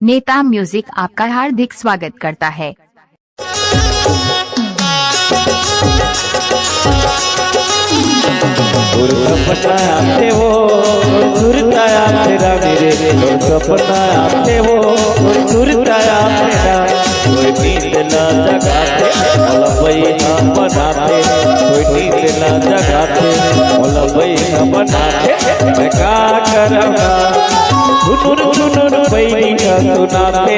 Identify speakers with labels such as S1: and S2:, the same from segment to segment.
S1: नेता म्यूजिक आपका हार्दिक स्वागत करता है।
S2: सपना आते वो सुरताया तेरा मेरे सपना आते वो सुरताया तेरा कोई नींद ना जगाते मलबई न बनाते कोई नींद ना जगाते मलबई न बनाते मैं क्या करूँगा सुनुर बैठी का सुनाते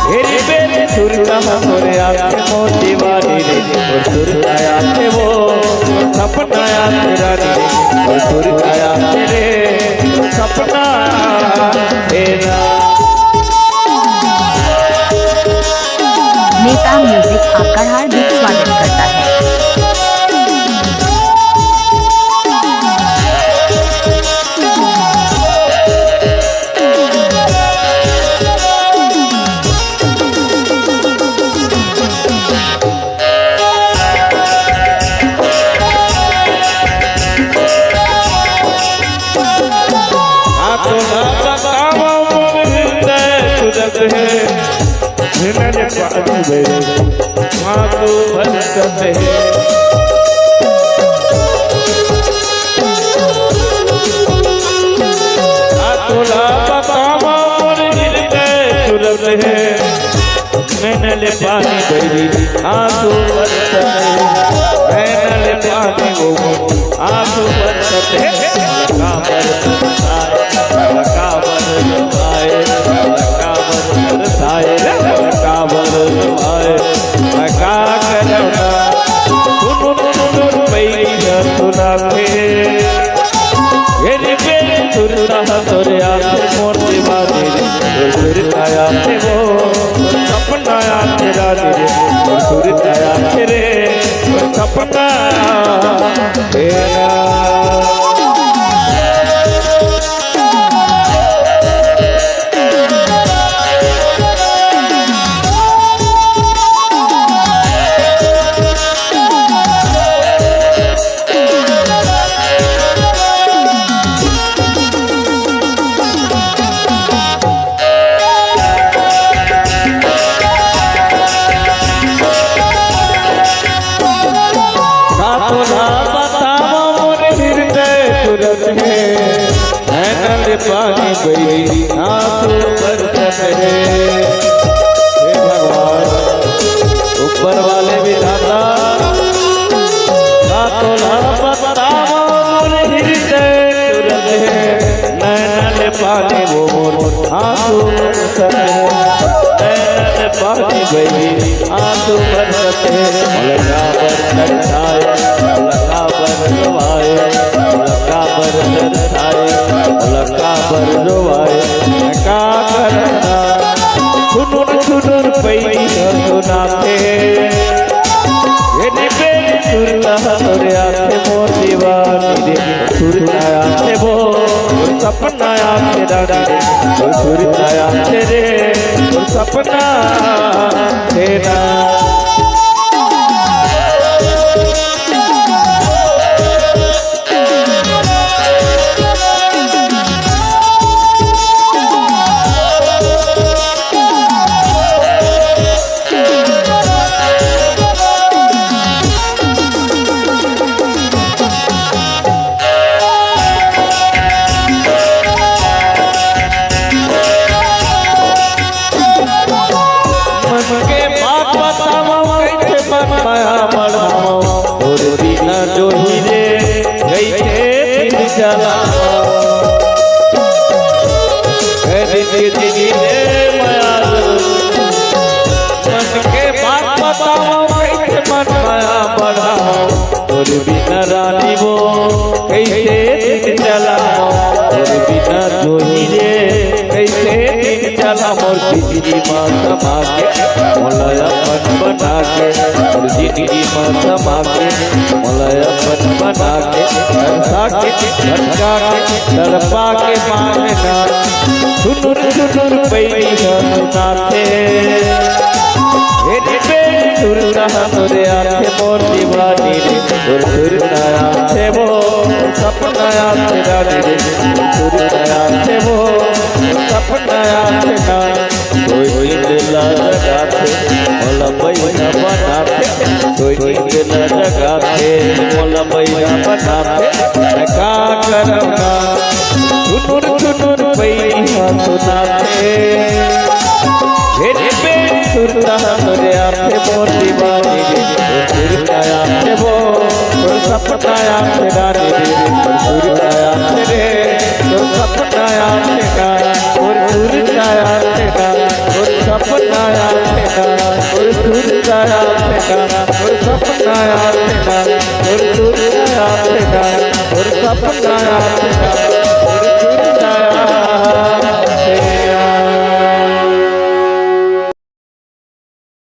S2: मेरे बेटे सुरता मोरे आते मो दीवानी रे सुरता आते वो सपना तेरा रे सुरता तेरे सपना तेरा।
S1: नेता म्यूजिक आपका हार्दिक स्वागत करता है।
S2: मैंने पानी भरी आंसू बरसते मैंने पानी वो आंसू बरसते लगा बरसाए लगा बरसाए लगा बरसाए लगा बरसाए मैं क्या करूँगा सुन पैसा सुनाते मेरे बेटे सुरता तोरे आते मोर दीवानी रे सुरता आते वो सपना तेरा रे सुरता तेरे सपना तेरा। पानी बही आंसू बरसते हे भगवान ऊपर वाले विधाता नैन पानी वो मोर आंसू बरसते नैन पानी बही आंसू बरसते लगा बरसाए लगा बरसवाए लगा बरसाए लगा बरसवाए मैं क्या करना सुनुर पैसा सुनाते मेरे बेटे सुरता तोरे आते मोर दीवानी रे सुरता आते वो सपना तेरा रे सुरता तेरे सपना तेरा। जो हीरे गई थे फिर चला दीदी माया मन के बात बताओ कैसे मन माया बढ़ाओ और बिना रानी वो कैसे दिन चला और बिना जो हीरे कैसे दिन चला मोर बिजली माँ समा के मोलायापन बना के और जिंदगी माँ समा के मोलायापन बना के धरसा के धरका के तड़पा के मांगना सुनुर पैसा सुनाते তোরে আছে মোর দিবানি রে তোর সুরতা আছে মো সপনা আছে রানী রে সুরতা আছে মো সপনা আছে না कोई दिल लगाते मोला बैया बनाते कोई दिल लगाते मोला बैया बनाते का करना सुनुर सुनुर बैया सुनाते हे सुरता तोरे आते मोर दीवानी रे सुरता आते वो सपना आते रानी